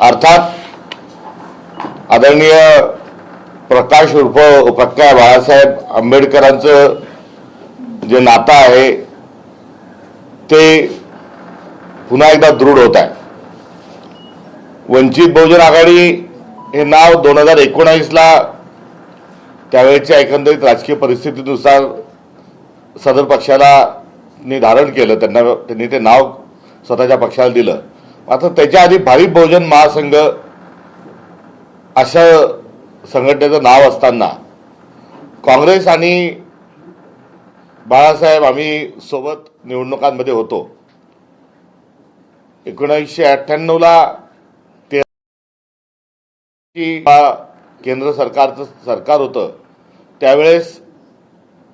अर्थात आदरणीय प्रकाश उर्फ प्रज्ञा बाळासाहेब आंबेडकरांचं जे नातं आहे ते पुन्हा एकदा दृढ होत आहे. वंचित बहुजन आघाडी हे नाव 2019ला त्यावेळेच्या एकंदरीत राजकीय परिस्थितीनुसार सदर पक्षाला धारण केलं. त्यांनी ते नाव स्वतःच्या पक्षाला दिलं. मात्र त्याच्या आधी भारिप बहुजन महासंघ असं संघटनेचं नाव असताना काँग्रेस आणि बाळासाहेब आम्ही सोबत निवडणुकांमध्ये होतो. 1998ला केंद्र सरकारचं सरकार होतं त्यावेळेस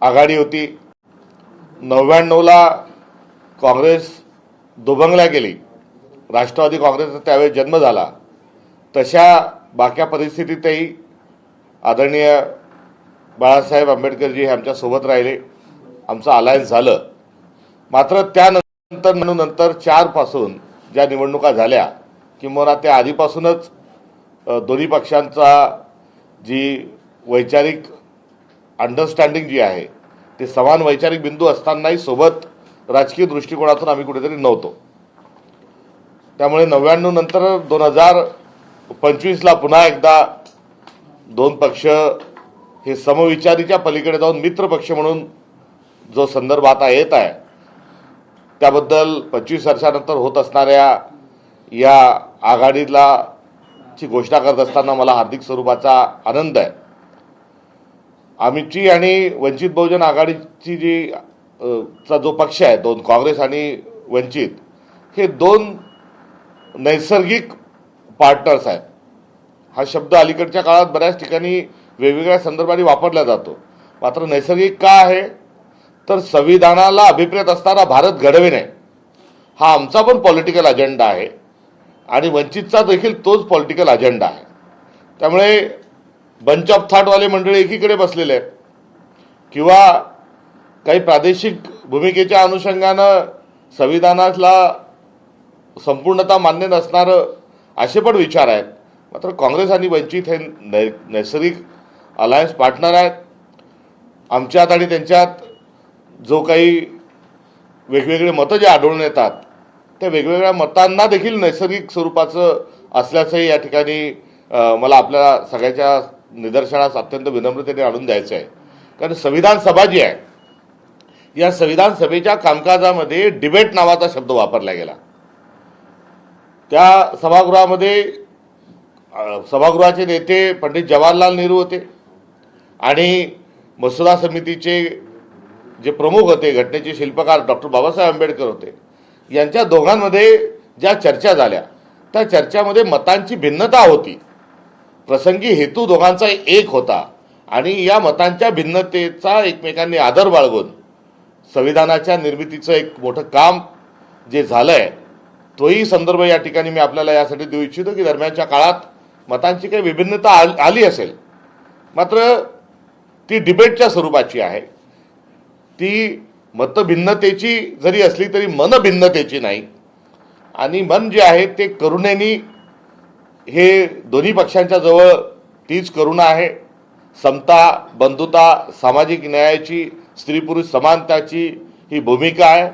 आघाडी होती. 99ला काँग्रेस दुभंगल्या गेली. राष्ट्रवादी काँग्रेसचा त्यावेळेस जन्म झाला. तशा बाक्या परिस्थितीतही आदरणीय बाळासाहेब आंबेडकरजी हे आमच्यासोबत राहिले. आमचं अलायन्स झालं. मात्र त्यानंतर 4 पासून ज्या निवडणुका झाल्या किंवा त्या आधीपासूनच दोन्ही पक्षांचा जी वैचारिक अंडरस्टँडिंग जी आहे ते समान वैचारिक बिंदू असतानाही सोबत राजकीय दृष्टिकोनातून आम्ही कुठेतरी नव्हतो. त्यामुळे 99 नंतर 2025ला पुन्हा एकदा दोन पक्ष हे समविचारीच्या पलीकडे जाऊन मित्र पक्ष म्हणून जो संदर्भ आता येत आहे त्याबद्दल 25 वर्षानंतर होत असणाऱ्या या आघाडीला ची घोषणा करत असताना मला हार्दिक स्वरूपाचा आनंद आहे. आमची आणि वंचित बहुजन आघाडीची जी चा जो पक्ष आहे, दोन काँग्रेस आणि वंचित हे दोन नैसर्गिक पार्टनर्स आहेत. हा शब्द अलीकडच्या काळात बऱ्याच ठिकाणी वेगवेगळ्या संदर्भाने वापरला जातो. मात्र नैसर्गिक का आहे तर संविधानाला अभिप्रेत असताना भारत घडविणे हा आमचा पण पॉलिटिकल अजेंडा आहे आणि वंचितचा देखील तोच पॉलिटिकल अजेंडा आहे. त्यामुळे बंच ऑफ थॉटवाले मंडळी एकीकडे बसलेले आहेत किंवा काही प्रादेशिक भूमिकेच्या अनुषंगानं संविधानाला संपूर्णता मान्य नसणारं असे पण विचार आहेत. मात्र काँग्रेस आणि वंचित हे नैसर्गिक अलायन्स पार्टनर आहेत. आमच्यात आणि त्यांच्यात जो काही वेगवेगळे मतं जे आढळून येतात त्या वेगवेगळ्या मतांना देखील नैसर्गिक स्वरूपाचं असल्याचंही या ठिकाणी मला आपल्या सगळ्याच्या निदर्शनास अत्यंत विनम्रतेने आणून द्यायचं आहे. कारण संविधान सभा जी आहे या संविधान सभेच्या कामकाजामध्ये डिबेट नावाचा शब्द वापरला गेला. त्या सभागृहामध्ये सभागृहाचे नेते पंडित जवाहरलाल नेहरू होते आणि मसुदा समितीचे जे प्रमुख होते, घटनेचे शिल्पकार डॉक्टर बाबासाहेब आंबेडकर होते. यांच्या दोघांमध्ये ज्या चर्चा झाल्या त्या चर्चामध्ये मतांची भिन्नता होती. प्रसंगी हेतू दोघांचा एक होता आणि या मतांच्या भिन्नतेचा एकमेकांनी आदर बाळगून संविधानाच्या निर्मितीचं एक मोठं काम जे झालंय तोही संदर्भ या ठिकाणी मी आपल्याला यासाठी देऊ इच्छितो की दरम्यानच्या काळात मतांची काही विभिन्नता आली असेल मात्र ती डिबेटच्या स्वरूपाची आहे. ती मतभिन्नतेची जरी असली तरी मनभिन्नतेची नाही. आणि मन जे आहे ते करुणेनी हे दोन्ही पक्षांच्या जवळ तीच करुणा आहे. समता, बंधुता, सामाजिक न्यायाची, स्त्री पुरुष समानताची ही भूमिका आहे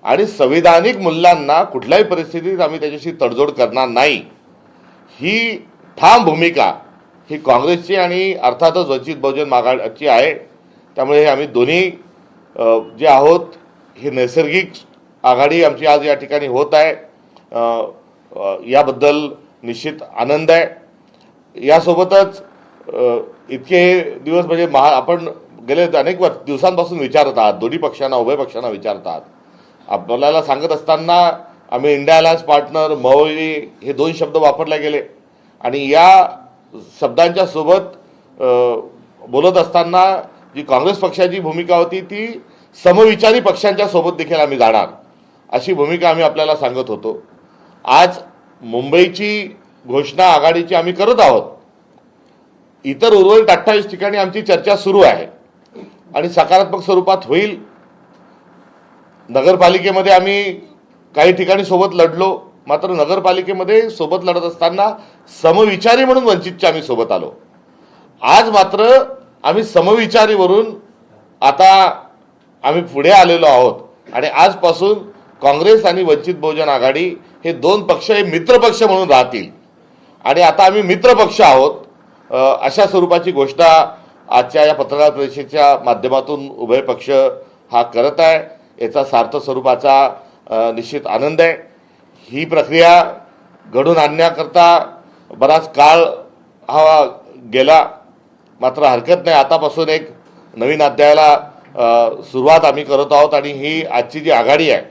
आणि संविधानिक मूल्यांना कुठल्याही परिस्थितीत आम्ही त्याच्याशी तडजोड करणार नाही ही ठाम भूमिका ही काँग्रेसची आणि अर्थातच वंचित बहुजन आघाडीची आहे. त्यामुळे आम्ही दोन्ही जे आहोत ही नैसर्गिक आघाडी आमची आज या ठिकाणी होत आहे. याबद्दल निश्चित आनंद आहे. यासोबतच इतके दिवस म्हणजे आपण गेले अनेक दिवसांपासून विचारत आहात, दोन्ही पक्षांना, उभय पक्षांना विचारत आहात. आपल्याला सांगत असताना आम्ही इंडिया अलायन्स पार्टनर, मवळी हे 2 शब्द वापरले गेले आणि या शब्दांच्या सोबत बोलत असताना जी काँग्रेस पक्षाची भूमिका होती ती समविचारी पक्षांच्या सोबत देखील आम्ही जाणार अशी भूमिका आम्ही आपल्याला सांगत होतो. आज मुंबईची घोषणा आघाडीची आम्ही करत आहोत. इतर उर्वरित 28 ठिकाणी आमची चर्चा सुरू आहे आणि सकारात्मक स्वरूपात होईल. नगरपालिकेमध्ये आम्ही काही ठिकाणी सोबत लढलो मात्र नगरपालिकेमध्ये सोबत लढत असताना समविचारी म्हणून वंचितच्या आम्ही सोबत आलो. आज मात्र आम्ही समविचारीवरून आता आम्ही पुढे आलेलो आहोत आणि आजपासून काँग्रेस आणि वंचित बहुजन आघाडी हे दोन पक्ष हे मित्रपक्ष म्हणून राहतील आणि आता आम्ही मित्रपक्ष आहोत अशा स्वरूपाची घोषणा आजच्या या पत्रकार परिषदेच्या माध्यमातून उभय पक्ष हा करत आहे. याचा सार्थ स्वरूपाचा निश्चित आनंद आहे. ही प्रक्रिया घडून आणण्याकरता बराच काळ हा गेला, मात्र हरकत नाही. आतापासून एक नवीन अध्यायाला सुरुवात आम्ही करत आहोत आणि ही आजची जी आघाडी आहे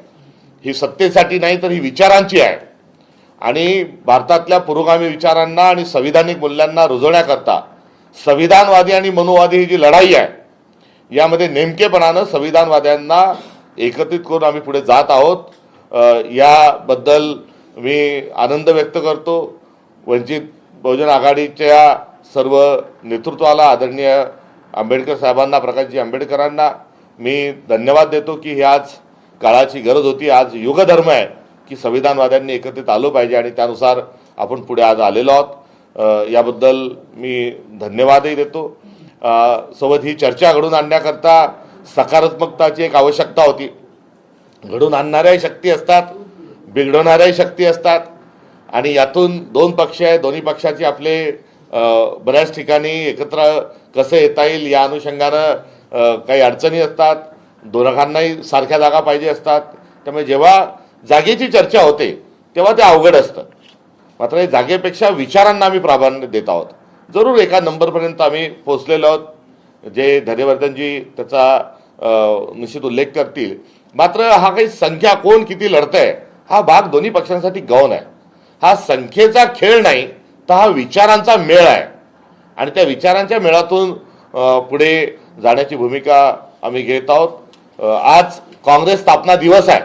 ही सत्तेसाठी नाही तर ही विचारांची आहे आणि भारतातल्या पुरोगामी विचारांना आणि संविधानिक मूल्यांना रुजवण्याकरता संविधानवादी आणि मनुवादी ही जी लढाई आहे यामध्ये नेमकेपणानं संविधानवाद्यांना एकत्रित करून आम्ही पुढे जात आहोत. याबद्दल मी आनंद व्यक्त करतो. वंचित बहुजन आघाडीच्या सर्व नेतृत्वाला, आदरणीय आंबेडकर साहेबांना, प्रकाशजी आंबेडकरांना मी धन्यवाद देतो की ही आज काळाची गरज होती. आज युगधर्म आहे की संविधानवाद्यांनी एकत्रित आलो पाहिजे आणि त्यानुसार आपण पुढे आज आलेलो आहोत. याबद्दल मी धन्यवादही देतो. सोबत ही चर्चा घडून आणण्याकरता सकारात्मकताची एक आवश्यकता होती. घडून आणणाऱ्याही शक्ती असतात, बिघडवणाऱ्याही शक्ती असतात आणि यातून दोन पक्ष आहे, दोन्ही पक्षाचे आपले बऱ्याच ठिकाणी एकत्र कसं येता येईल या अनुषंगानं काही अडचणी असतात. दोघांनाही सारख्या जागा पाहिजे असतात. त्यामुळे जेव्हा जागेची चर्चा होते तेव्हा ते अवघड असतं. मात्र जागेपेक्षा विचारांना आम्ही प्राधान्य देत आहोत. जरूर एका नंबरपर्यंत आम्ही पोहोचलेलो आहोत, जे धैर्यवर्धनजी त्याचा निश्चित उल्लेख करतील. मात्र हा काही संख्या कोण किती लढतंय हा भाग दोन्ही पक्षांसाठी गौण आहे. हा संख्येचा खेळ नाही तर हा विचारांचा मेळ आहे आणि त्या विचारांच्या मेळातून पुढे जाण्याची भूमिका आम्ही घेत आहोत. आज काँग्रेस स्थापना दिवस आहे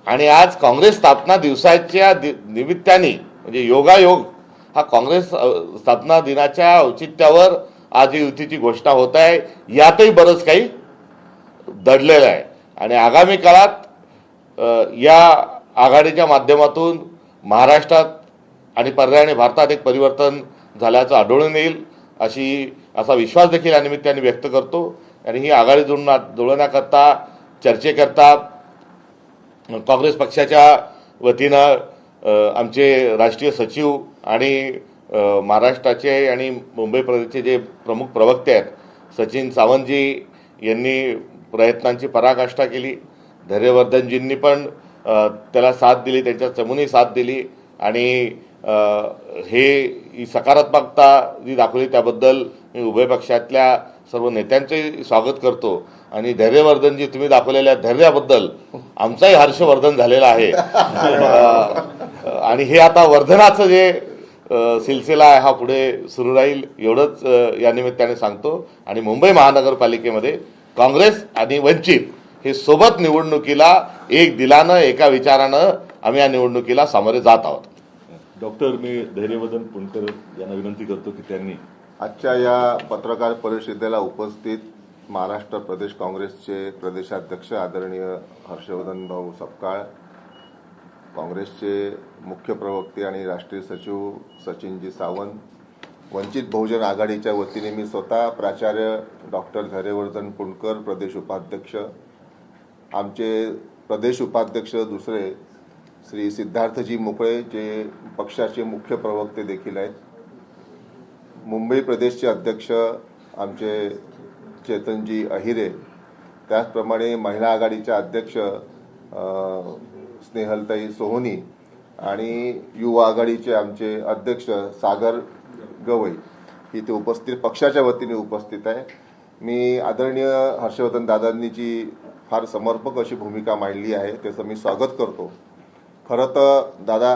आणि आज काँग्रेस स्थापना दिवसाच्या निमित्ताने म्हणजे योगायोग हा काँग्रेस स्थापना दिनाच्या औचित्यावर आज ही युतीची घोषणा होत आहे. यातही बरंच काही दडलेलं आहे आणि आगामी काळात या आघाडीच्या माध्यमातून महाराष्ट्रात आणि पर्यायाने भारतात एक परिवर्तन झाल्याचं आढळून येईल असा विश्वास देखील या निमित्ताने व्यक्त करतो. आणि ही आघाडी जुळवण्याकरता चर्चेकरता काँग्रेस पक्षाच्या वतीनं आमचे राष्ट्रीय सचिव आणि महाराष्ट्राचे आणि मुंबई प्रदेशचे जे प्रमुख प्रवक्ते आहेत सचिन सावंतजी यांनी प्रयत्नांची पराकाष्ठा केली. धैर्यवर्धनजींनी पण त्याला साथ दिली, त्यांच्या चमूनी साथ दिली आणि ही सकारात्मकता जी दाखवली त्याबद्दल मी उभय पक्षातल्या सर्व नेत्यांचे स्वागत करतो. आणि धैर्यवर्धनजी तुम्ही दाखवलेल्या धैर्याबद्दल आमचाही हर्षवर्धन झालेला आहे. आणि हे आता वर्धनाचं जे सिलसिला आहे हा पुढे सुरू राहील एवढंच या निमित्ताने सांगतो. आणि मुंबई महानगरपालिकेमध्ये काँग्रेस आणि वंचित हे सोबत निवडणुकीला एक दिलानं एका विचारानं आम्ही या निवडणुकीला सामोरे जात आहोत. डॉक्टर, मी धैर्यवर्धन पुणकर यांना विनंती करतो की त्यांनी आजच्या या पत्रकार परिषदेला उपस्थित महाराष्ट्र प्रदेश काँग्रेसचे प्रदेशाध्यक्ष आदरणीय हर्षवर्धन भाऊ सपकाळ, काँग्रेसचे मुख्य प्रवक्ते आणि राष्ट्रीय सचिव सचिनजी सावंत, वंचित बहुजन आघाडीच्या वतीने मी स्वतः प्राचार्य डॉक्टर धैर्यवर्धन पुणकर प्रदेश उपाध्यक्ष, आमचे प्रदेश उपाध्यक्ष दुसरे श्री सिद्धार्थजी मोकळे जे पक्षाचे मुख्य प्रवक्ते देखील आहेत, मुंबई प्रदेशचे अध्यक्ष आमचे चेतनजी अहिरे, त्याचप्रमाणे महिला आघाडीच्या अध्यक्ष स्नेहलताई सोहोनी आणि युवा आघाडीचे आमचे अध्यक्ष सागर गवई इथे उपस्थित पक्षाच्या वतीने उपस्थित आहे. मी आदरणीय हर्षवर्धन दादांनी जी फार समर्पक अशी भूमिका मांडली आहे त्याचं मी स्वागत करतो. खरं तर दादा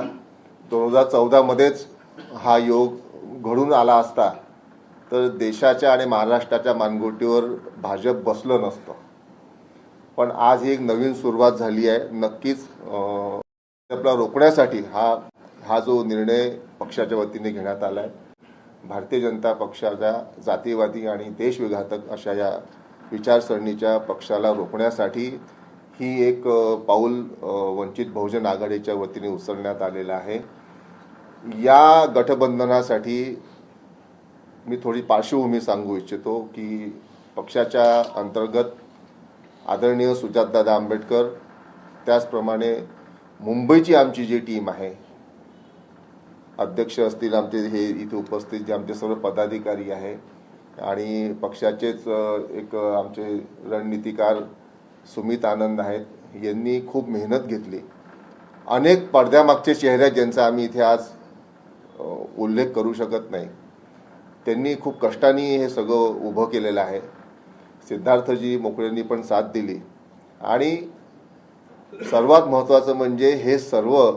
2014 मध्येच हा योग घडून आला असता तर देशाच्या आणि महाराष्ट्राच्या मानगुटीवर भाजप बसलं नसतं. पण आज ही एक नवीन सुरुवात झाली आहे. नक्कीच भाजपला रोखण्यासाठी हा जो निर्णय पक्षाच्या वतीने घेण्यात आला आहे, भारतीय जनता पक्षाच्या जातीवादी आणि देशविघातक अशा या विचारसरणीच्या पक्षाला रोखण्यासाठी ही एक पाऊल वंचित बहुजन आघाडीच्या वतीने उचलण्यात आलेलं आहे. या गठबंधनासाठी मी थोडी पार्श्वभूमी सांगू इच्छितो की पक्षाच्या अंतर्गत आदरणीय सुजातदादा आंबेडकर, त्याचप्रमाणे मुंबईची आमची जी टीम आहे, अध्यक्ष असतील आमचे हे इथे उपस्थित जे आमचे सर्व पदाधिकारी आहे आणि पक्षाचेच एक आमचे रणनीतिकार सुमित आनंद आहेत, यांनी खूप मेहनत घेतली. अनेक पडद्यामागचे चेहरे ज्यांचा आम्ही इथे आज उल्लेख करू शकत नाही, त्यांनी खूप कष्टाने हे सगळं उभं केलेलं आहे. सिद्धार्थजी मोकळेंनी पण साथ दिली आणि सर्वात महत्त्वाचं म्हणजे हे सर्व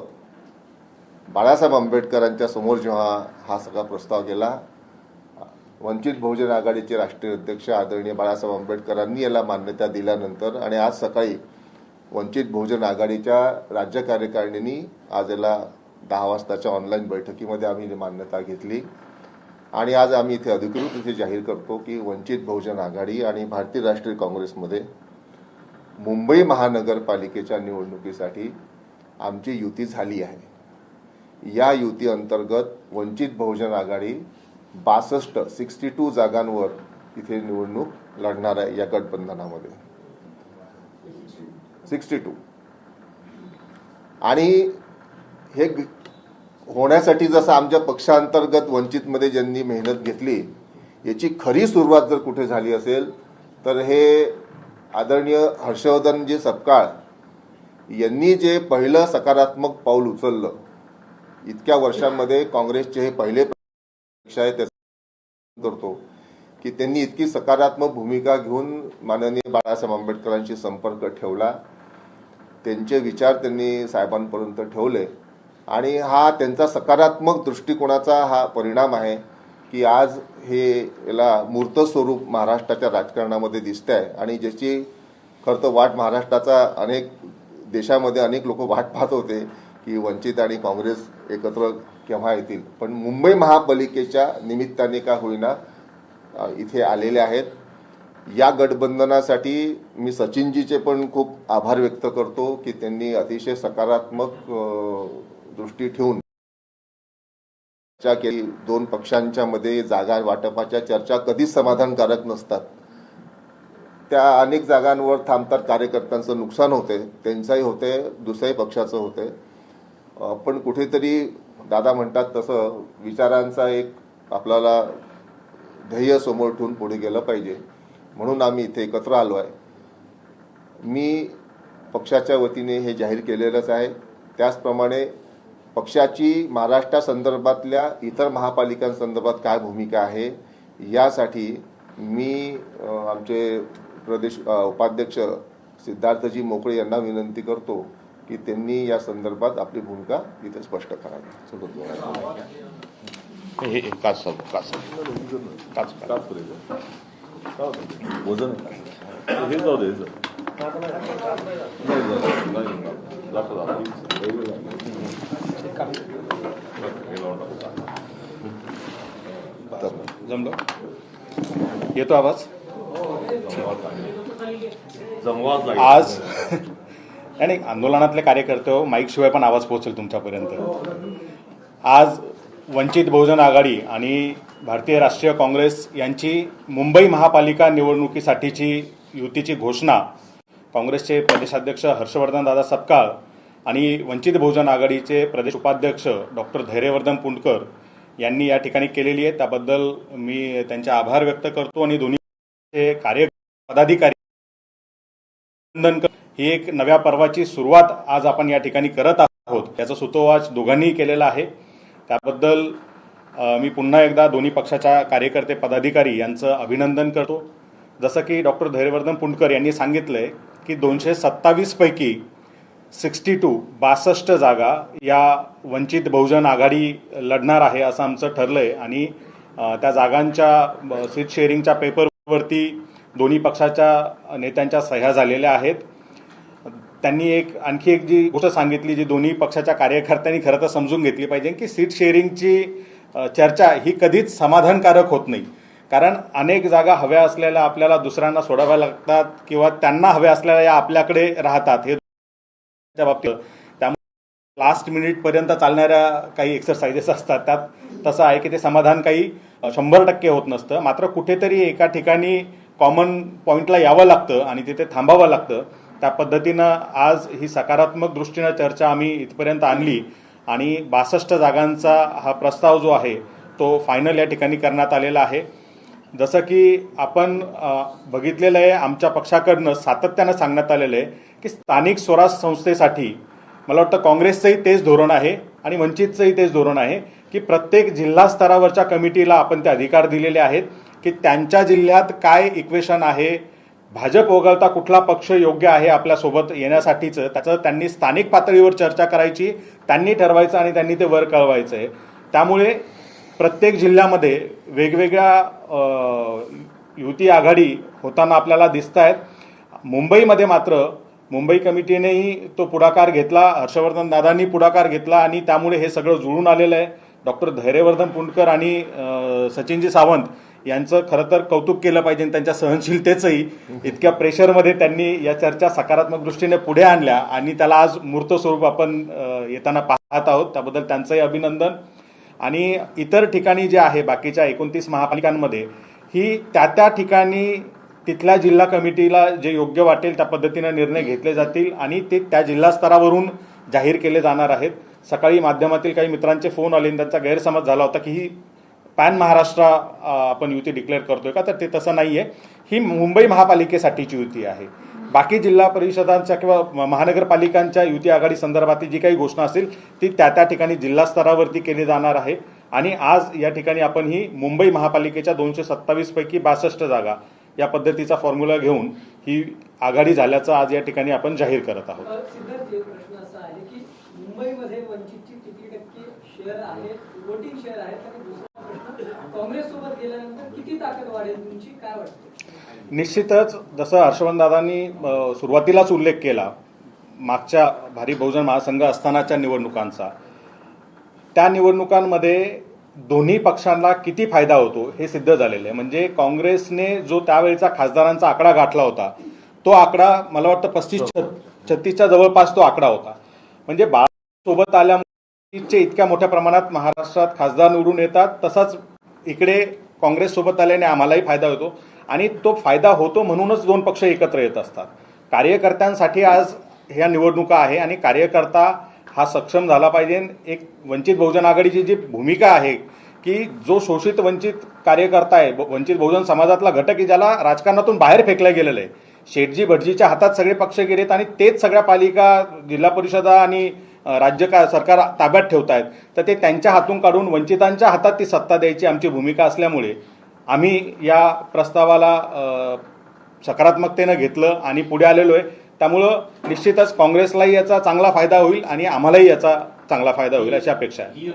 बाळासाहेब आंबेडकरांच्या समोर जेव्हा हा सगळा प्रस्ताव गेला, वंचित बहुजन आघाडीचे राष्ट्रीय अध्यक्ष आदरणीय बाळासाहेब आंबेडकरांनी याला मान्यता दिल्यानंतर आणि आज सकाळी वंचित बहुजन आघाडीच्या राज्य कार्यकारिणीने आज याला 10 वाजताच्या ऑनलाईन बैठकीमध्ये आम्ही मान्यता घेतली आणि आज आम्ही इथे अधिकृत इथे जाहीर करतो की वंचित बहुजन आघाडी आणि भारतीय राष्ट्रीय काँग्रेसमध्ये मुंबई महानगरपालिकेच्या निवडणुकीसाठी आमची युती झाली आहे. या युती अंतर्गत वंचित बहुजन आघाडी 62 जागांवर इथे निवडणूक लढणार आहे. या गठबंधनामध्ये 62 आणि हे होण्यासाठी जसं आमच्या पक्षांतर्गत वंचितमध्ये ज्यांनी मेहनत घेतली, याची खरी सुरुवात जर कुठे झाली असेल तर हे आदरणीय हर्षवर्धनजी सपकाळ यांनी जे पहिलं सकारात्मक पाऊल उचललं, इतक्या वर्षांमध्ये काँग्रेसचे हे पहिले पक्ष आहे, त्याचा करतो की त्यांनी इतकी सकारात्मक भूमिका घेऊन माननीय बाळासाहेब आंबेडकरांशी संपर्क ठेवला, त्यांचे विचार त्यांनी साहेबांपर्यंत ठेवले आणि हा त्यांचा सकारात्मक दृष्टिकोनाचा हा परिणाम आहे की आज हे याला मूर्त स्वरूप महाराष्ट्राच्या राजकारणामध्ये दिसत आहे. आणि ज्याची खरं तर वाट महाराष्ट्राचा अनेक देशामध्ये अनेक लोक वाट पाहत होते की वंचित आणि काँग्रेस एकत्र केव्हा येतील, पण मुंबई महापालिकेच्या निमित्ताने का होईना इथे आलेले आहेत. या गठबंधनासाठी मी सचिनजीचे पण खूप आभार व्यक्त करतो की त्यांनी अतिशय सकारात्मक दृष्टी ठेवून चर्चा केली. दोन पक्षांच्या मध्ये जागा वाटपाच्या चर्चा कधीच समाधानकारक नसतात. त्या अनेक जागांवर थांबतात, कार्यकर्त्यांचं नुकसान होते, त्यांचाही होते, दुसऱ्याही पक्षाचं होते. पण कुठेतरी दादा म्हणतात तसं विचारांचा एक आपल्याला ध्येय समोर ठेवून पुढे गेलं पाहिजे, म्हणून आम्ही इथे एकत्र आलो आहे. मी पक्षाच्या वतीने हे जाहीर केलेलंच आहे. त्याचप्रमाणे पक्षाची महाराष्ट्रासंदर्भातल्या इतर महापालिकांसंदर्भात काय भूमिका आहे यासाठी मी आमचे प्रदेश उपाध्यक्ष सिद्धार्थजी मोकळे यांना विनंती करतो की त्यांनी या संदर्भात आपली भूमिका इथे स्पष्ट करावी. वजन हे जाऊ दे जमलं. येतो आवाज आज आणि आंदोलनातले कार्यकर्ते हो, माईक शिवाय पण आवाज पोहोचेल तुमच्यापर्यंत. आज वंचित बहुजन आघाडी आणि भारतीय राष्ट्रीय काँग्रेस यांची मुंबई महापालिका निवडणुकीसाठीची युतीची घोषणा काँग्रेसचे प्रदेशाध्यक्ष हर्षवर्धन दादा सपकाळ आणि वंचित बहुजन आघाडीचे प्रदेश उपाध्यक्ष डॉक्टर धैर्यवर्धन पुंडकर यांनी या ठिकाणी केलेली आहे. त्याबद्दल मी त्यांचे आभार व्यक्त करतो आणि दोन्ही पदाधिकारी ही एक नव्या पर्वाची सुरुवात आज आपण या ठिकाणी करत आहोत, याचा सुतोवाच दोघांनी केलेला आहे. त्याबद्दल मी पुन्हा एकदा दोन्ही पक्षाच्या कार्यकर्ते पदाधिकारी यांचं अभिनंदन करतो. जसं की डॉक्टर धैर्यवर्धन पुंडकर यांनी सांगितलंय की 227 पैकी 62 जागा या वंचित बहुजन आघाडी लढणार आहे असं आमचं ठरलंय आणि त्या जागांच्या सीट शेअरिंगच्या पेपरवरती दोन्ही पक्षाच्या नेत्यांच्या सह्या झालेल्या आहेत. त्यांनी आणखी एक जी गोष्ट सांगितली जी दोन्ही पक्षाच्या कार्यकर्त्यांनी खरं तर समजून घेतली पाहिजे की सीट शेअरिंगची चर्चा ही कधीच समाधानकारक होत नाही. कारण अनेक जागा हव्या असलेल्या आपल्याला दुसऱ्यांना सोडाव्या लागतात किंवा त्यांना हव्या असलेल्या या आपल्याकडे राहतात, हे त्या बाबतीत. त्यामुळे लास्ट मिनिटपर्यंत चालणाऱ्या काही एक्सरसाइजेस असतात, त्यात तसं आहे की ते समाधान काही 100% होत नसतं. मात्र कुठेतरी एका ठिकाणी कॉमन पॉईंटला यावं लागतं आणि तिथे थांबावं लागतं. त्या पद्धतीनं आज ही सकारात्मक दृष्टीनं चर्चा आम्ही इथपर्यंत आणली आणि 62 जागांचा हा प्रस्ताव जो आहे तो फायनल या ठिकाणी करण्यात आलेला आहे. जसं की आपण बघितलेलं आहे, आमच्या पक्षाकडनं सातत्यानं सांगण्यात आलेलं आहे की स्थानिक स्वराज्य संस्थेसाठी मला वाटतं काँग्रेसचंही तेच धोरण आहे आणि वंचितचंही तेच धोरण आहे की प्रत्येक जिल्हा स्तरावरच्या कमिटीला आपण ते अधिकार दिलेले आहेत की त्यांच्या जिल्ह्यात काय इक्वेशन आहे, भाजप वगळता कुठला पक्ष योग्य आहे आपल्यासोबत येण्यासाठीचं, त्याचं त्यांनी स्थानिक पातळीवर चर्चा करायची, त्यांनी ठरवायचं आणि त्यांनी ते वर कळवायचं आहे. त्यामुळे प्रत्येक जिल्ह्यामध्ये वेगवेगळ्या युती आघाडी होताना आपल्याला दिसत आहेत. मुंबईमध्ये मात्र मुंबई कमिटीनेही तो पुढाकार घेतला, हर्षवर्धन दादांनी पुढाकार घेतला आणि त्यामुळे हे सगळं जुळून आलेलं आहे. डॉक्टर धैर्यवर्धन पुणकर आणि सचिनजी सावंत यांचं खरं तर कौतुक केलं पाहिजे. त्यांच्या सहनशीलतेचंही, इतक्या प्रेशरमध्ये त्यांनी या चर्चा सकारात्मक दृष्टीने पुढे आणल्या आणि त्याला आज मूर्त स्वरूप आपण येताना पाहत आहोत. त्याबद्दल त्यांचंही अभिनंदन. आणि इतर ठिकाणी जे आहे बाकीच्या 29 महापालिकांमध्ये ही त्या ठिकाणी तिथल्या जिल्हा कमिटीला जे योग्य वाटेल त्या पद्धतीने निर्णय घेतले जातील आणि ते त्या जिल्हा स्तरावरून जाहीर केले जाणार आहेत. सकाळी माध्यमातील काही मित्रांचे फोन आले आणि त्यांचा गैरसमज झाला होता की ही पॅन महाराष्ट्र आपण युती डिक्लेअर करतोय का, तर ते तसं नाही आहे. ही मुंबई महापालिकेसाठीची युती आहे. बाकी जिल्हा परिषदांच्या किंवा महानगरपालिकांच्या युती आघाडी संदर्भातील जी काही घोषणा असेल ती त्या ठिकाणी जिल्हा स्तरावरती केली जाणार आहे. आणि आज या ठिकाणी आपण ही मुंबई महापालिकेच्या 227 पैकी 62 जागा या पद्धतीचा फॉर्म्युला घेऊन ही आघाडी झाल्याचं आज या ठिकाणी आपण जाहीर करत आहोत. सिद्धार्थ, एक प्रश्न असा आहे की मुंबईमध्ये वंचितची किती टक्के शेअर आहेत, वोटिंग शेअर आहेत, आणि दुसरा प्रश्न काँग्रेस सोबत गेल्यानंतर किती ताकद वाढेल तुमची, काय वाटते? निश्चितच जसं हर्षवर्धनदादांनी सुरुवातीलाच उल्लेख केला मागच्या भारी बहुजन महासंघ असतानाच्या निवडणुकांचा, त्या निवडणुकांमध्ये दोन्ही पक्षांना किती फायदा होतो हे सिद्ध झालेलं आहे. म्हणजे काँग्रेसने जो त्यावेळेचा खासदारांचा आकडा गाठला होता तो आकडा मला वाटतं 35-36च्या जवळपास तो आकडा होता. म्हणजे सोबत आल्यामुळे इतक्या मोठ्या प्रमाणात महाराष्ट्रात खासदार निवडून येतात, तसाच इकडे काँग्रेस सोबत आल्याने आम्हालाही फायदा होतो आणि तो फायदा होतो म्हणूनच दोन पक्ष एकत्र येत असतात. कार्यकर्त्यांसाठी आज ह्या निवडणुका आहे आणि कार्यकर्ता हा सक्षम झाला पाहिजे. एक वंचित बहुजन आघाडीची जी भूमिका आहे की जो शोषित वंचित कार्यकर्ता आहे, वंचित बहुजन समाजातला घटक की ज्याला राजकारणातून बाहेर फेकलं गेलेलं आहे, शेठजी भटजीच्या हातात सगळे पक्ष गेलेत आणि तेच सगळ्या पालिका, जिल्हा परिषदा आणि राज्य सरकार ताब्यात ठेवत आहेत, तर ते त्यांच्या हातून काढून वंचितांच्या हातात ती सत्ता द्यायची आमची भूमिका असल्यामुळे आम्ही या प्रस्तावाला सकारात्मकतेनं घेतलं आणि पुढे आलेलो आहे. त्यामुळं निश्चितच काँग्रेसलाही याचा चांगला फायदा होईल आणि आम्हालाही याचा चांगला फायदा होईल अशी अपेक्षा आहे.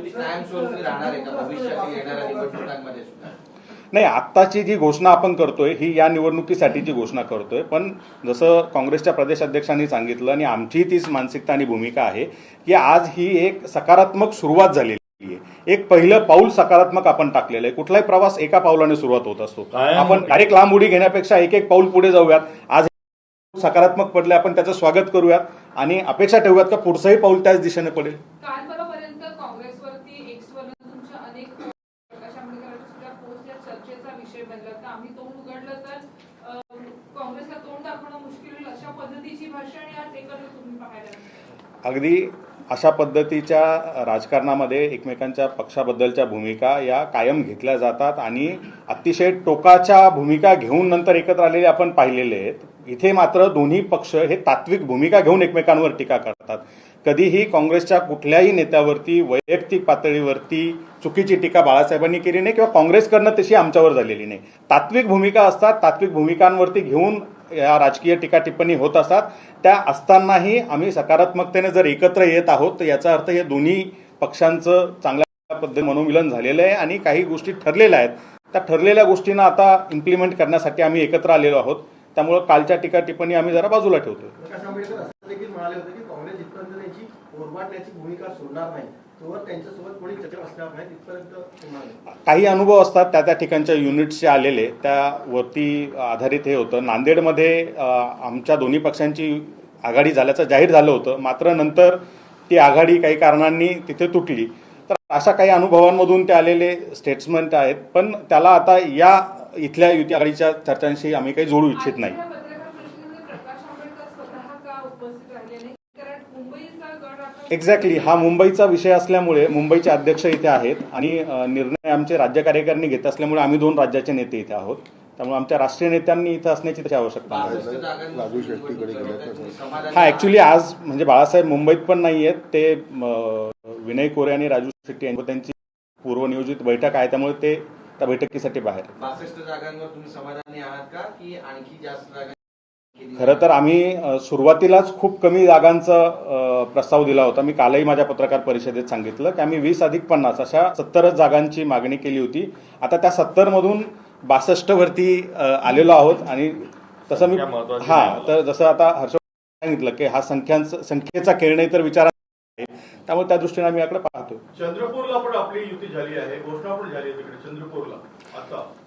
नाही, आत्ताची जी घोषणा आपण करतोय ही या निवडणुकीसाठीची घोषणा करतोय, पण जसं काँग्रेसच्या प्रदेशाध्यक्षांनी सांगितलं आणि आमची तीच मानसिकता आणि भूमिका आहे की आज ही एक सकारात्मक सुरुवात झालेली आहे. एक पहिलं पाऊल सकारात्मक आपण टाकलेलं आहे. कुठलाही प्रवास एका पावलाने सुरुवात होत असतो. आपण डायरेक्ट लांब उडी घेण्यापेक्षा एक एक पाऊल पुढे जाऊयात. आज सकारात्मक पडले, आपण त्याचं स्वागत करूयात आणि अपेक्षा ठेवूयात का पुढचंही पाऊल त्याच दिशेने पडेल. कालपर्यंत काँग्रेसवरती एक्सवरून तुमच्या अनेक प्रकाश आंबेडकरांच्या सुद्धा पोस्ट या चर्चेचा विषय बनला तर आम्ही तोंड उघडलं तर काँग्रेसला तोंड दाखवणं मुश्किल होईल अशा पद्धतीची भाषणे आज एकत्र तुम्ही पाहायला. अगदी अशा पद्धतीच्या राजकारणामध्ये एकमेकांच्या पक्षाबद्दलच्या भूमिका या कायम घेतल्या जातात आणि अतिशय टोकाच्या भूमिका घेऊन नंतर एकत्र आलेले आपण पाहिलेले आहेत. इथे मात्र दोन्ही पक्ष हे तात्विक भूमिका घेऊन एकमेकांवर टीका करतात. कधीही काँग्रेसच्या कुठल्याही नेत्यावरती वैयक्तिक पातळीवरती चुकीची टीका बाळासाहेबांनी केली नाही किंवा काँग्रेसकडनं तशी आमच्यावर झालेली नाही. तात्विक भूमिका असतात, तात्विक भूमिकांवरती घेऊन या राजकीय टीका टिप्पणी होत असतात. त्या असतानाही आम्ही सकारात्मकतेने जर एकत्र येत आहोत तर याचा अर्थ हे दोन्ही पक्षांचं चांगल्या पद्धतीने मनोमिलन झालेलं आहे आणि काही गोष्टी ठरलेल्या आहेत. त्या ठरलेल्या गोष्टींना आता इम्प्लिमेंट करण्यासाठी आम्ही एकत्र आलेलो आहोत. त्यामुळे कालच्या टीका टिप्पणी आम्ही जरा बाजूला ठेवतोय. प्रकाश आंबेडकर असं देखील म्हणाले होते की काँग्रेस इथपर्यंत त्यांची ओरबाटण्याची भूमिका सोडणार नाही. तोवर त्यांच्यासोबत कोणी चर्चा असणार नाही तिथपर्यंत होणार. काही अनुभव असतात त्या ठिकाणच्या युनिट्सचे आलेले, त्यावरती आधारित हे होतं. नांदेडमध्ये आमच्या दोन्ही पक्षांची आघाडी झाल्याचं जाहीर झालं होतं, मात्र नंतर ती आघाडी काही कारणांनी तिथे तुटली. तर अशा काही अनुभवांमधून ते आलेले स्टेट्समेंट आहेत, पण त्याला आता या इथल्या युती आघाडीच्या चर्चांशी आम्ही काही जोडू इच्छित नाही. पत्रकार परिषदेमध्ये प्रकाश आंबेडकर स्वतः का उपस्थित राहिले नाही? कारण मुंबईचा गड राखण एक्झॅक्टली हा मुंबईचा विषय असल्यामुळे मुंबईचे अध्यक्ष इथे आहेत आणि निर्णय आमचे राज्य कार्यकारिणी घेत असल्यामुळे आम्ही 2 राज्याचे नेते इथे आहोत. त्यामुळे आमच्या राष्ट्रीय नेत्यांनी इथं असण्याची त्याची आवश्यकता नाही. राजू शेट्टीकडे गेले हा ऍक्च्युली आज म्हणजे बाळासाहेब मुंबईत पण नाही आहेत, ते विनय कोरे आणि राजू शेट्टी यांची त्यांची पूर्वनियोजित बैठक आहे, त्यामुळे ते त्या बैठकीसाठी बाहेर. 62 जागांवर तुम्ही समाधानी आहात का की आणखी जास्त जागा? खरं तर आम्ही सुरुवातीलाच खूप कमी जागांचा प्रस्ताव दिला होता. मी कालही माझ्या पत्रकार परिषदेत सांगितलं की आम्ही 20+50 अशा 70 जागांची मागणी केली होती. आता त्या 70 मधून 62 वरती आलेलो आहोत. आणि तसं मी तर जसं आता हर्ष सांगितलं की हा संख्येचा खेळ नाही तर विचार आहे, त्यामुळे त्या दृष्टीने आम्ही याकडे पाहतो. चंद्रपूरला पण आपली युती झाली आहे, घोषणा पण झाली आहे तिकडे चंद्रपूरला.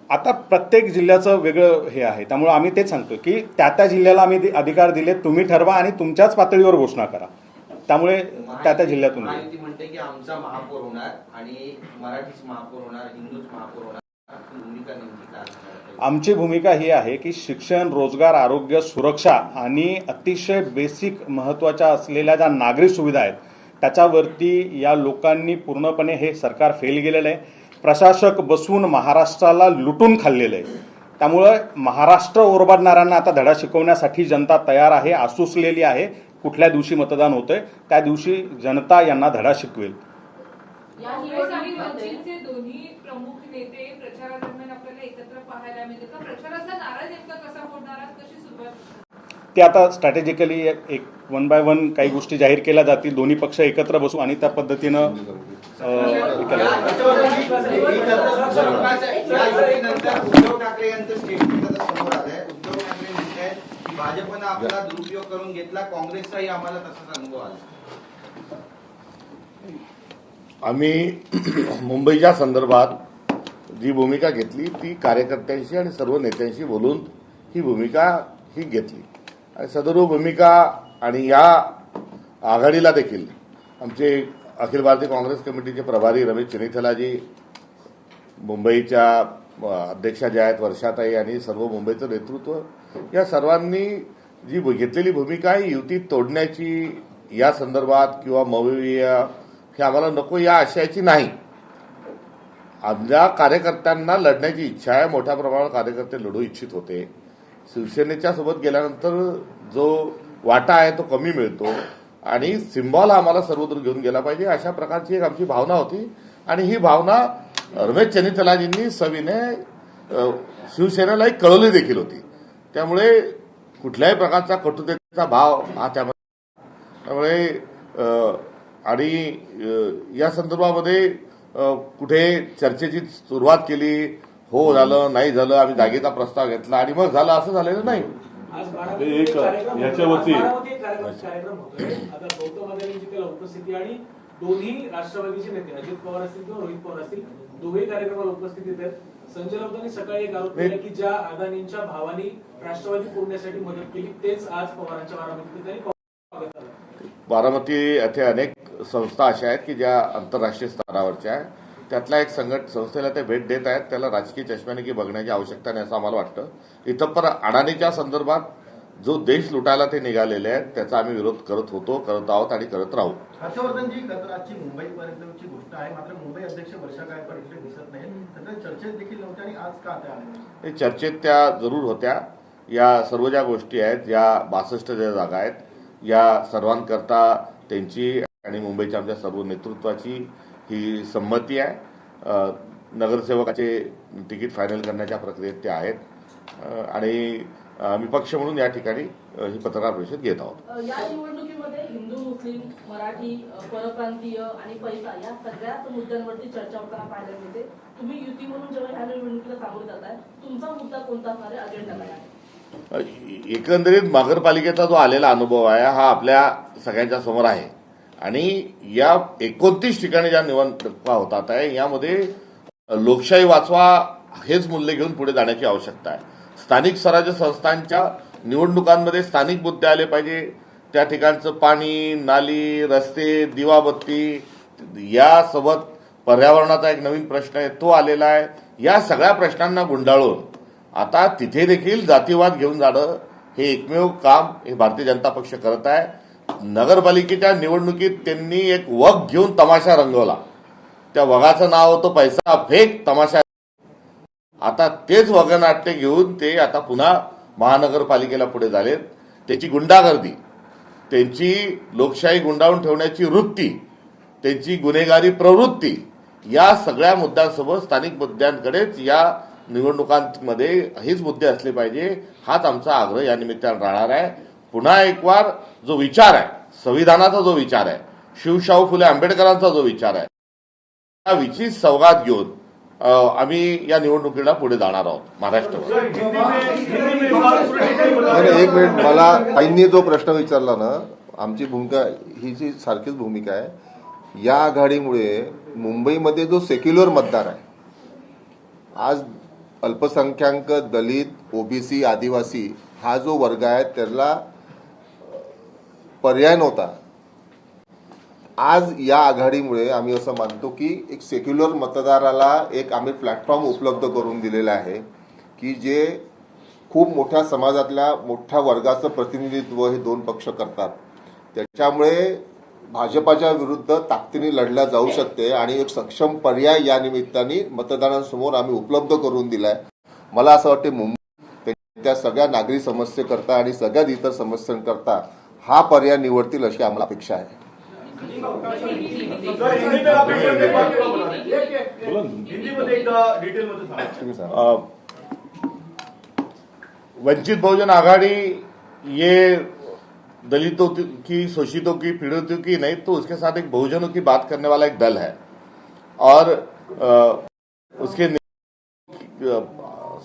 आता प्रत्येक जिल्ह्याचं वेगळं हे आहे, त्यामुळे आम्ही तेच सांगतो की त्या जिल्ह्याला आम्ही अधिकार दिले, तुम्ही ठरवा आणि तुमच्याच पातळीवर घोषणा करा. त्यामुळे त्या जिल्ह्यातून महायुती म्हणते की आमचा महापौर होणार आणि मराठीच महापौर होणार, हिंदूच महापौर होणार. भूमिका नेमकी काय असणार? आमची भूमिका ही आहे की शिक्षण, रोजगार, आरोग्य, सुरक्षा आणि अतिशय बेसिक महत्त्वाच्या असलेल्या ज्या नागरी सुविधा आहेत त्याच्यावरती या लोकांनी पूर्णपणे हे सरकार फेल गेलेलं आहे. प्रशासक बसून महाराष्ट्राला लुटून खाल्लेलं आहे. त्यामुळं महाराष्ट्र ओरबाडणाऱ्यांना आता धडा शिकवण्यासाठी जनता तयार आहे, आसुसलेली आहे. कुठल्या दिवशी मतदान होतंय त्या दिवशी जनता यांना धडा शिकवेल. काँग्रेस आणि वंचितचे दोन्ही प्रमुख नेते प्रचारादरम्यान आपल्याला एकत्र पाहायला मिळते. तर प्रचाराचा नारा नेमका कसा फोडणार, कशी सुरुवात? ते आता स्ट्रॅटेजिकली एक 1 by 1 काही गोष्टी जाहीर केल्या जातील. दोन्ही पक्ष एकत्र बसू आणि त्या पद्धतीनं उद्धव ठाकरे यांचं स्टेटमेंट आता समोर आलंय. उद्धव ठाकरे म्हणतात की भाजपनं आपला दुरुपयोग करून घेतला, काँग्रेसचाही आम्हाला तसाच अनुभव आला. आम्ही मुंबईच्या संदर्भात जी भूमिका घेतली ती कार्यकर्त्यांशी आणि सर्व नेत्यांशी बोलून ही भूमिका ही घेतली आणि सदर भूमिका आणि या आघाडीला देखील आमचे अखिल भारतीय काँग्रेस कमिटीचे प्रभारी रमेश चेन्नीथलाजी, मुंबईच्या अध्यक्षा ज्या आहेत वर्षाताई आणि सर्व मुंबईचं नेतृत्व, या सर्वांनी जी घेतलेली भूमिका आहे युती तोडण्याची या संदर्भात किंवा मविया हे आम्हाला नको या आशयाची नाही. आमच्या कार्यकर्त्यांना लढण्याची इच्छा आहे. मोठ्या प्रमाणात कार्यकर्ते लढू इच्छित होते. शिवसेनेच्या सोबत गेल्यानंतर जो वाटा आहे तो कमी मिळतो आणि सिम्बॉल आम्हाला सर्वत्र घेऊन गेला पाहिजे अशा प्रकारची एक आमची भावना होती. आणि ही भावना रमेश चेन्नीथलाजींनी सविने शिवसेनेलाही कळवली देखील होती. त्यामुळे कुठल्याही प्रकारचा कटुतेचा भाव हा त्यामुळे आणि या संदर्भामध्ये कुठे चर्चेची सुरुवात केली, हो झालं नाही झालं, आम्ही जागेचा प्रस्ताव घेतला आणि मग झालं, असं झालेलं नाही. एक याच्यावरती कार्यक्रम होतोय आता गौतम अदानींची त्याला उपस्थिती आणि दोन्ही राष्ट्रवादीचे नेते अजित पवार असतील किंवा रोहित पवार असतील दोघे कार्यक्रमाला उपस्थित आहेत. संजय राऊतांनी सकाळी एक आरोप केला की ज्या अदानींच्या भावानी राष्ट्रवादी फोडण्यासाठी मदत केली तेच आज पवारांच्या बारामतीत. बारामती येथे अनेक संस्था अशा आहेत की ज्या आंतरराष्ट्रीय स्तरावरच्या आहेत. त्यातल्या एक संस्थेला ते भेट देत आहेत. त्याला राजकीय चष्म्याने की बघण्याची आवश्यकता नाही असं आम्हाला वाटतं. इथं पण अडाणीच्या संदर्भात जो देश लुटायला ते निघालेले आहेत त्याचा आम्ही विरोध करत होतो, करत आहोत आणि करत राहू. हर्षवर्धनजी, गतराजची मुंबईपर्यंतची गोष्ट आहे, मात्र मुंबई अध्यक्ष वर्षा गायकवाड इथे दिसत नाही. तर चर्चेत देखील नव्हत्या आणि आज का त्या आल्या? चर्चेत त्या जरूर होत्या. या सर्व ज्या गोष्टी आहेत, या 62 ज्या जागा आहेत, या सर्वांकरता त्यांची आणि मुंबईच्या आमच्या सर्व नेतृत्वाची ही संमती आहे. नगरसेवकाचे तिकीट फायनल करण्याच्या प्रक्रियेत ते आहेत आणि आम्ही पक्ष म्हणून या ठिकाणी ही पत्रकार परिषद घेत आहोत. या निवडणुकीमध्ये हिंदू, मुस्लिम, मराठी, परप्रांतीय आणि पैसा या सगळ्याच मुद्द्यांवरती चर्चा होताना पाहायला मिळते. तुम्ही युती म्हणून जेव्हा ह्या निवडणुकीला सामोरे जाताय, तुमचा मुद्दा कोणता असणार आहे, अजेंडा काय आहे? एकंदरीत नगरपालिकेचा जो आलेला अनुभव आहे हा आपल्या सगळ्यांच्या समोर आहे आणि या 29 ठिकाणी ज्या निवडणुका होतात आहे यामध्ये लोकशाही वाचवा हेच मूल्य घेऊन पुढे जाण्याची आवश्यकता आहे. स्थानिक स्वराज्य संस्थांच्या निवडणुकांमध्ये स्थानिक मुद्दे आले पाहिजे. त्या ठिकाणचं पाणी, नाली, रस्ते, दिवाबत्ती यासोबत पर्यावरणाचा एक नवीन प्रश्न आहे तो आलेला आहे. या सगळ्या प्रश्नांना गुंडाळून आता तिथे देखील जातीवाद घेऊन जाणं हे एकमेव काम हे भारतीय जनता पक्ष करत आहे. नगरपालिकेच्या निवडणुकीत त्यांनी एक वग घेऊन तमाशा रंगवला. त्या वगाचं नाव होतं पैसा फेक तमाशा. आता तेच वगनाट्य घेऊन ते आता पुन्हा महानगरपालिकेला पुढे झालेत. त्याची गुंडागर्दी, त्यांची लोकशाही गुंडाळून ठेवण्याची वृत्ती, त्यांची गुन्हेगारी प्रवृत्ती या सगळ्या मुद्द्यांसोबत स्थानिक मुद्द्यांकडेच या निवडणुकांमध्ये हेच मुद्दे असले पाहिजे. हाच आमचा आग्रह या निमित्तानं राहणार आहे. पुन्हा एक वार जो विचार आहे, संविधानाचा जो विचार आहे, शिवशाहू फुले आंबेडकरांचा जो विचार आहे, त्या विचित सौगात घेऊन आम्ही या निवडणुकीला पुढे जाणार आहोत महाराष्ट्रावर. एक मिनिट, मला ताईंनी जो प्रश्न विचारला ना, आमची भूमिका ही जी सारखीच भूमिका आहे. या आघाडीमुळे मुंबईमध्ये जो सेक्युलर मतदार आहे, आज अल्पसंख्याक, दलित, ओबीसी, आदिवासी हा जो वर्ग आहे त्याला पर्याय नव्हता. आज या आघाडीमुळे आम्ही असं मानतो की एक सेक्युलर मतदाराला एक आम्ही प्लॅटफॉर्म उपलब्ध करून दिलेला आहे की जे खूप मोठ्या समाजातल्या मोठ्या वर्गाचं प्रतिनिधित्व हे दोन पक्ष करतात. त्याच्यामुळे भाजपाच्या विरुद्ध ताकदीने लढल्या जाऊ शकते आणि एक सक्षम पर्याय या निमित्ताने मतदारांसमोर आम्ही उपलब्ध करून दिलाय. मला असं वाटते मुंबई त्या सगळ्या नागरी समस्येकरता आणि सगळ्यात इतर समस्यांकरता हा पर्याय निवडतील अशी आम्हाला अपेक्षा आहे. वंचित बहुजन आघाड़ी ये दलितों की, शोषितों की, पीड़ितों की नहीं तो उसके साथ एक बहुजनों की बात करने वाला एक दल है और उसके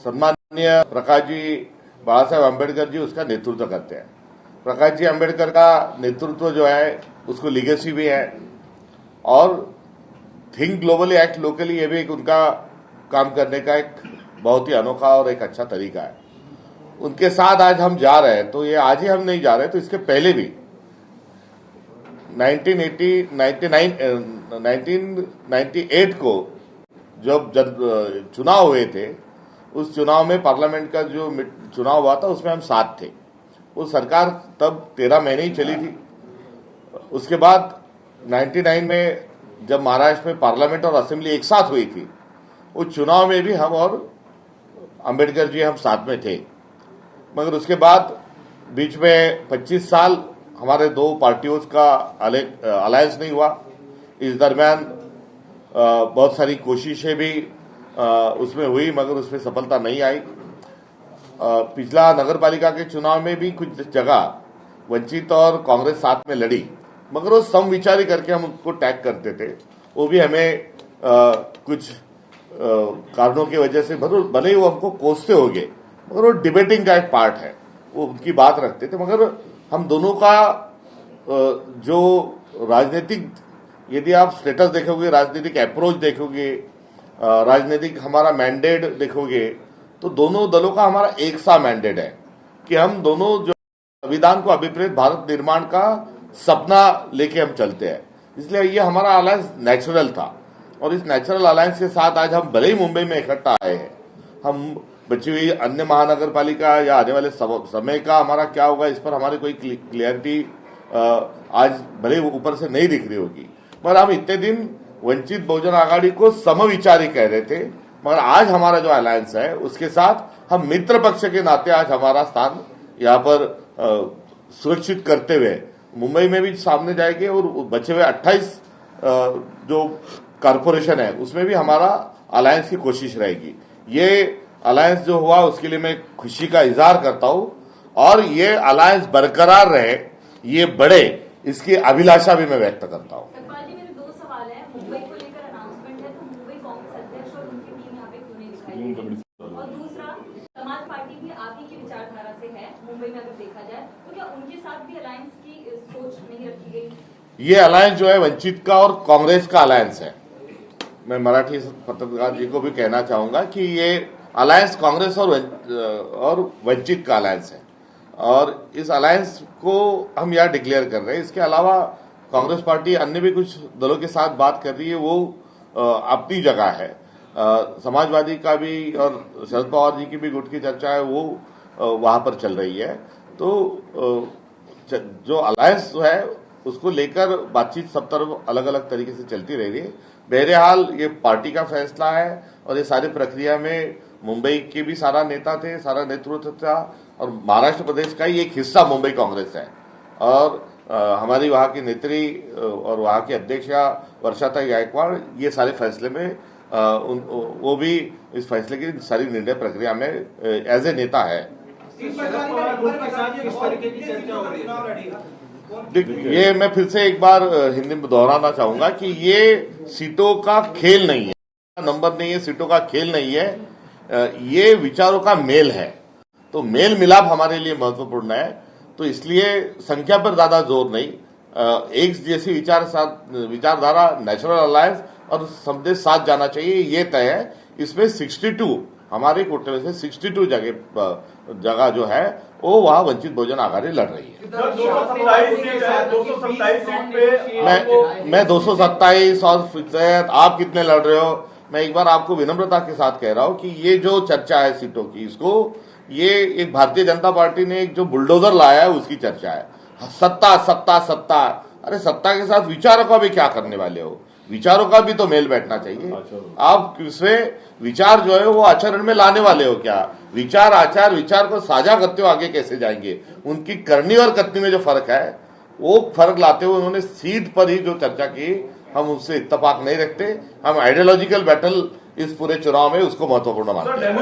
सम्माननीय प्रकाश जी बाला साहेब आम्बेडकर जी उसका नेतृत्व करते हैं. प्रकाश जी आम्बेडकर का नेतृत्व जो है उसको लीगेसी भी है और थिंक ग्लोबली एक्ट लोकली ये भी एक उनका काम करने का एक बहुत ही अनोखा और एक अच्छा तरीका है. उनके साथ आज हम जा रहे हैं तो ये आज ही हम नहीं जा रहे, तो इसके पहले भी 1998 को जब चुनाव हुए थे, उस चुनाव में पार्लियामेंट का जो चुनाव हुआ था उसमें हम साथ थे. वो सरकार तब 13 महीने ही चली थी. उसके बाद 99 में जब महाराष्ट्र में पार्लियामेंट और असेंबली एक साथ हुई थी, उस चुनाव में भी हम और अंबेडकर जी हम साथ में थे. मगर उसके बाद बीच में 25 साल हमारे दो पार्टियों का अलायंस नहीं हुआ. इस दरमियान बहुत सारी कोशिशें भी उसमें हुई मगर उसमें सफलता नहीं आई. पिछला नगरपालिका के चुनाव में भी कुछ जगह वंचित और कांग्रेस साथ में लड़ी मगर वो समविचारी करके हम उनको टैग करते थे. वो भी हमें कुछ कारणों की वजह से भले ही वो हमको कोसते हो गए मगर वो डिबेटिंग का एक पार्ट है, वो उनकी बात रखते थे. मगर हम दोनों का जो राजनीतिक, यदि आप स्टेटस देखोगे, राजनीतिक अप्रोच देखोगे, राजनीतिक हमारा मैंडेट देखोगे तो दोनों दलों का हमारा एक सा मैंडेट है कि हम दोनों जो संविधान को अभिप्रेत भारत निर्माण का सपना लेके हम चलते हैं. इसलिए ये हमारा अलायंस नेचुरल था और इस नेचुरल अलायंस के साथ आज हम भले ही मुंबई में इकट्ठा आए हैं, हम बची हुई अन्य महानगरपालिका या आने वाले समय का हमारा क्या होगा इस पर हमारी कोई क्लियरिटी आज भले ऊपर से नहीं दिख रही होगी. मगर हम इतने दिन वंचित बहुजन आघाड़ी को समविचारी कह रहे थे, मगर आज हमारा जो अलायंस है उसके साथ हम मित्र पक्ष के नाते आज हमारा स्थान यहाँ पर सुरक्षित करते हुए मुंबई में भी सामने जाएंगे और बचे हुए 28 जो कारपोरेशन है उसमें भी हमारा अलायंस की कोशिश रहेगी. ये अलायंस जो हुआ उसके लिए मैं खुशी का इजहार करता हूं और ये अलायंस बरकरार रहे, ये बढ़े, इसकी अभिलाषा भी मैं व्यक्त करता हूं. सतपाल जी, मेरे दो सवाल है. मुंबई को लेकर अनाउंसमेंट है तो मुंबई कांग्रेस अध्यक्ष और उनकी टीम यहाँ पे क्यों नहीं दिखाई दे रही? और दूसरा, समाज पार्टी भी आप ही की विचारधारा से है मुंबई में, अगर देखा जाए तो क्या उनके साथ भी अलायंस की सोच नहीं रखी गई? ये अलायंस जो है वंचित का और कांग्रेस का अलायंस है। मैं मराठी पत्रकार जी को भी कहना चाहूंगा कि ये अलायंस कांग्रेस और वंचित का अलायंस है और इस अलायंस को हम यहाँ डिक्लेयर कर रहे हैं। इसके अलावा कांग्रेस पार्टी अन्य भी कुछ दलों के साथ बात कर रही है, वो अपनी जगह है। समाजवादी का भी और शरद पवार जी की भी गुट की चर्चा है, वो वहां पर चल रही है। तो जो अलायंस है उसको लेकर बातचीत सब तरफ अलग अलग तरीके से चलती रह रही है। बहरहाल ये पार्टी का फैसला है और ये सारी प्रक्रिया में मुंबई के भी सारा नेता थे, सारा नेतृत्व था और महाराष्ट्र प्रदेश का ही एक हिस्सा मुंबई कांग्रेस है और हमारी वहां की नेत्री और वहां की अध्यक्षा वर्षाताई गायकवाड़ ये सारे फैसले में वो भी इस फैसले की सारी निर्णय प्रक्रिया में एज ए नेता है। ये मैं फिर से एक बार हिंदी में दोहराना चाहूंगा कि ये सीटों का खेल नहीं है, नंबर नहीं है, सीटों का खेल नहीं है, ये विचारों का मेल है। तो मेल मिलाप हमारे लिए महत्वपूर्ण है, तो इसलिए संख्या पर ज्यादा जोर नहीं, एक जैसी विचारधारा नेचुरल अलायंस और सबने साथ जाना चाहिए, ये तय है। इसमें 62 हमारे कोटे में से 62 जगह जो है वो वहां वंचित बहुजन आघाड़ी लड़ रही है। 227 सीट पे मैं 227 और आप कितने लड़ रहे हो, मैं एक बार आपको विनम्रता के साथ कह रहा हूं कि ये जो चर्चा है सीटों की, इसको ये एक भारतीय जनता पार्टी ने एक जो बुलडोजर लाया है उसकी चर्चा है। सत्ता सत्ता सत्ता, अरे सत्ता के साथ विचारों का भी क्या करने वाले हो, विचारों का भी तो मेल बैठना चाहिए। आप इसमें विचार जो है वो आचरण में लाने वाले हो क्या, विचार आचार विचार को साझा करते हो आगे कैसे जाएंगे, उनकी करनी और कथनी में जो फर्क है वो फर्क लाते हुए उन्होंने सीट पर ही जो चर्चा की, हम उससे इत्तेफाक नहीं रखते। हम आइडियोलॉजिकल बैटल इस पूरे चुनाव में उसको महत्वपूर्ण मानते हैं।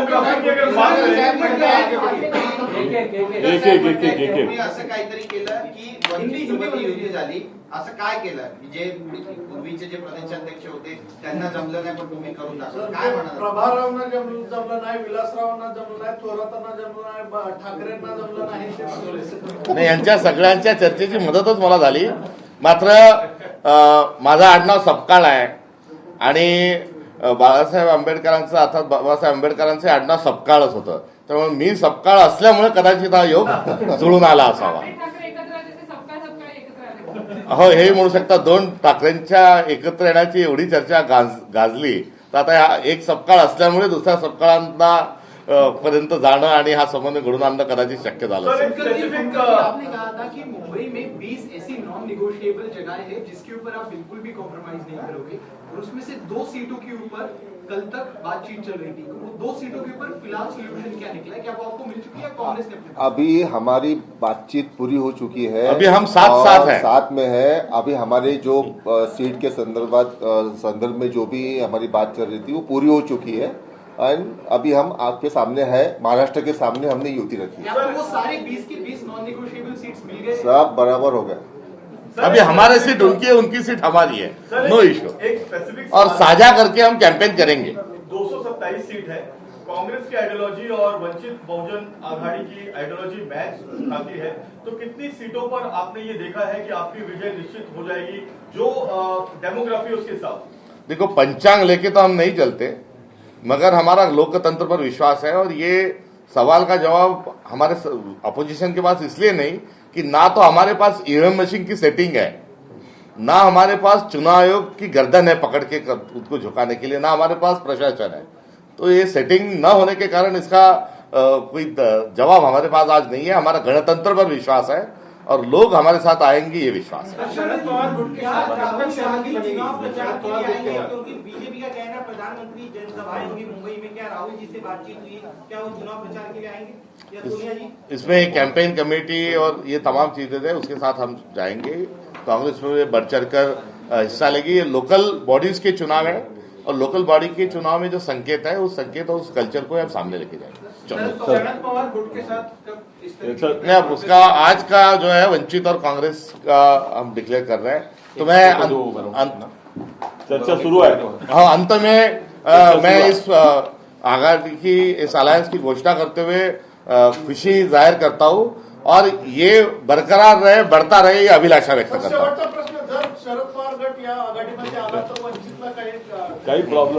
तुम्ही असं काहीतरी केलं की वंचितसोबत युती झाली, असं काय केलं? जे पूर्वीचे जे प्रदेशाध्यक्ष होते त्यांना जमलं नाही पण तुम्ही करून दाखवलं, काय म्हणाल? प्रभारावना जमलं नाही, विलासरावांना जमलं नाही, थोरातांना जमलं नाही, ठाकरेंना जमलं नाही, नाही यांच्या सगळ्यांच्या चर्चेची मदतच मला झाली। मात्र माझा आडनाव सपकाळ आहे आणि बाळासाहेब आंबेडकरांचं अर्थात बाबासाहेब आंबेडकरांचे आडनाव सपकाळच होतं, त्यामुळे मी सपकाळ असल्यामुळे कदाचित हा योग जुळून आला असावा। हो, हे म्हणू शकता, दोन ठाकरेंच्या एकत्र येण्याची एवढी चर्चा गाजली, तर आता हा एक सपकाळ असल्यामुळे दुसऱ्या सपकाळांना पर्यंत जाणं आणि हा संबंध घडून आणणं कदाचित शक्य झालं। आपने कहा था कि मुंबई में 20 ऐसी नॉन निगोशिएबल जगह है जिसके ऊपर आप बिल्कुल भी कॉम्प्रोमाइज नहीं करोगे और उसमें से 2 सीटों के ऊपर कल तक बातचीत चल रही थी, वो 2 सीटों के ऊपर फिलहाल सोल्यूशन क्या निकला है? क्या वो आपको मिल चुकी है? कांग्रेस ने अभी हमारी बातचीत पूरी हो चुकी है, अभी हम साथ में है। अभी हमारे जो सीट के संदर्भ में जो भी हमारी बात चल रही थी वो पूरी हो चुकी है एंड अभी हम आपके सामने है, महाराष्ट्र के सामने हमने युति रखी है। वो सारे 20 की 20 नॉन निगोशिएबल सीट्स मिल गए, सब बराबर हो गए। अभी हमारे सीट उनकी है, उनकी सीट हमारी है, नो इश्यू। एक स्पेसिफिक और साझा करके हम कैंपेन करेंगे। 227 सीट है, कांग्रेस की आइडियोलॉजी और वंचित बहुजन आघाड़ी की आइडियोलॉजी मैच खाती है, तो कितनी सीटों पर आपने ये देखा है कि आपकी विजय निश्चित हो जाएगी, जो डेमोग्राफी उसके साथ? देखो, पंचांग लेके तो हम नहीं चलते, मगर हमारा लोकतंत्र पर विश्वास है और ये सवाल का जवाब हमारे अपोजिशन के पास इसलिए नहीं कि ना तो हमारे पास ईवीएम मशीन की सेटिंग है, ना हमारे पास चुनाव आयोग की गर्दन है पकड़ के उसको झुकाने के लिए, ना हमारे पास प्रशासन है। तो ये सेटिंग न होने के कारण इसका कोई जवाब हमारे पास आज नहीं है। हमारा गणतंत्र पर विश्वास है और लोग हमारे साथ आएंगे, ये विश्वास है। शरद पवार गुट के साथ चुनाव प्रचार के लिए आएंगे, क्योंकि बीजेपी का कहना है प्रधानमंत्री जनसभाएं होगी मुंबई में, क्या राहुल जी से बातचीत हुई, क्या वो चुनाव प्रचार के लिए आएंगे या सोनिया जी? इसमें एक कैंपेन कमेटी और ये तमाम चीजें थे, उसके साथ हम जाएंगे। कांग्रेस में बढ़ चढ़ कर हिस्सा लेगी। ये लोकल बॉडीज के चुनाव है और लोकल बॉडी के चुनाव में जो संकेत है उस संकेत और उस कल्चर को हम सामने लेके जाएंगे। शरद पवार गुट के साथ नहीं, अब उसका आज का जो है वंचित और कांग्रेस का हम डिक्लेयर कर रहे हैं, तो मैं चर्चा शुरू है। हाँ, अंत में मैं इस आघाड़ी की, इस अलायंस की घोषणा करते हुए खुशी जाहिर करता हूं और ये बरकरार रहे, बढ़ता रहे, ये अभिलाषा व्यक्त करता हूं। प्रश्न, जर शरद पवार गट या आघाडीमध्ये आला तर वंचितला काही काही प्रॉब्लेम